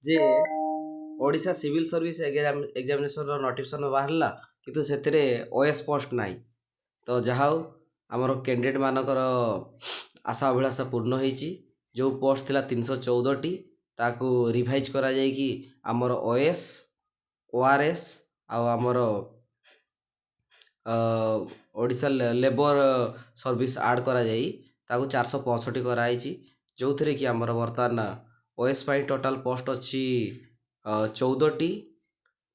ଯେ Odisha civil service ଏକ୍ଜାମିନେସନ୍ର notification ବାହାରିଲା, କିନ୍ତୁ ସେଥିରେ OS ପୋଷ୍ଟ ନାହିଁ। ତ ଯାହା ହଉ ଆମର କ୍ୟାଣ୍ଡିଡେଟ୍ ମାନଙ୍କର ଆଶା ଅଭିଳାଷା ପୂର୍ଣ୍ଣ ହେଇଛି। ଯେଉଁ ପୋଷ୍ଟ ଥିଲା 314ଟି ତାକୁ ରିଭାଇଜ୍ କରାଯାଇକି ଆମର OS, ORS ଆଉ ଆମର ଓଡ଼ିଶା ଲେବର ସର୍ଭିସ୍ ଆଡ଼୍ କରାଯାଇ ତାକୁ 465 କରାଯାଇଛି। ଯେଉଁଥିରେ କି ଆମର ବର୍ତ୍ତମାନ OS ପାଇଁ ଟୋଟାଲ୍ ପୋଷ୍ଟ ଅଛି 14ଟି,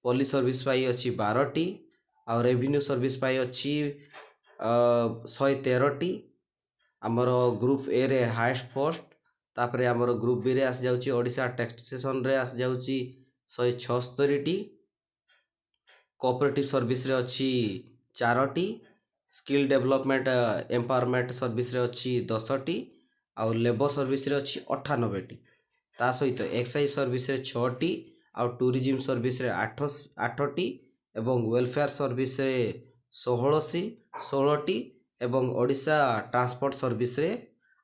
ପୋଲିସ ସର୍ଭିସ୍ ପାଇଁ ଅଛି 12ଟି, ଆଉ ରେଭିନ୍ୟୁ ସର୍ଭିସ୍ ପାଇଁ ଅଛି 113ଟି। ଆମର ଗ୍ରୁପ୍ Aରେ ହାଏଷ୍ଟ ପୋଷ୍ଟ, ତାପରେ ଆମର ଗ୍ରୁପ୍ Bରେ ଆସିଯାଉଛି ଓଡ଼ିଶା ଟାକ୍ସେସନ୍ରେ ଆସିଯାଉଛି 176ଟି, କୋଅପରେଟିଭ୍ ସର୍ଭିସ୍ରେ ଅଛି 4ଟି, ସ୍କିଲ୍ ଡେଭଲପମେଣ୍ଟ ଏମ୍ପାୱାରମେଣ୍ଟ ସର୍ଭିସ୍ରେ ଅଛି 10ଟି, ଆଉ ଲେବର ସର୍ଭିସ୍ରେ ଅଛି 98ଟି। ତା ସହିତ ଏକ୍ସାଇଜ୍ ସର୍ଭିସ୍ରେ 6ଟି, ଆଉ ଟୁରିଜିମ୍ ସର୍ଭିସ୍ରେ 8ଟି, ଏବଂ ୱେଲଫେୟାର ସର୍ଭିସ୍ରେ 16ଟି, ଏବଂ ଓଡ଼ିଶା ଟ୍ରାନ୍ସପୋର୍ଟ ସର୍ଭିସ୍ରେ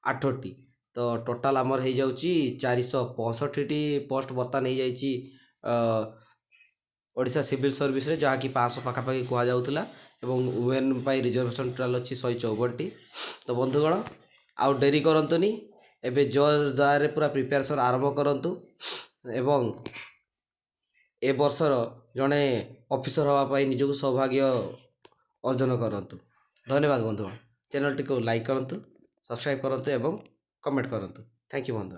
8ଟି। ତ ଟୋଟାଲ୍ ଆମର ହେଇଯାଉଛି 465ଟି ପୋଷ୍ଟ ବର୍ତ୍ତମାନ ହେଇଯାଇଛି ଓଡ଼ିଶା ସିଭିଲ୍ ସର୍ଭିସ୍ରେ, ଯାହାକି 500 ପାଖାପାଖି କୁହାଯାଉଥିଲା, ଏବଂ ୱେନ୍ ପାଇଁ ରିଜର୍ଭେସନ୍ ଟୋଟାଲ୍ ଅଛି 154ଟି। ତ ବନ୍ଧୁଗଣ ଆଉ ଡେରି କରନ୍ତୁନି, ଏବେ ଜୋରଦାରରେ ପୁରା ପ୍ରିପାରେସନ୍ ଆରମ୍ଭ କରନ୍ତୁ ଏବଂ ଏ ବର୍ଷର ଜଣେ ଅଫିସର ହେବା ପାଇଁ ନିଜକୁ ସୌଭାଗ୍ୟ ଅର୍ଜନ କରନ୍ତୁ। ଧନ୍ୟବାଦ ବନ୍ଧୁଗଣ। ଚ୍ୟାନେଲଟିକୁ ଲାଇକ୍ କରନ୍ତୁ, ସବସ୍କ୍ରାଇବ୍ କରନ୍ତୁ ଏବଂ କମେଣ୍ଟ କରନ୍ତୁ। ଥ୍ୟାଙ୍କ ୟୁ ବନ୍ଧୁ।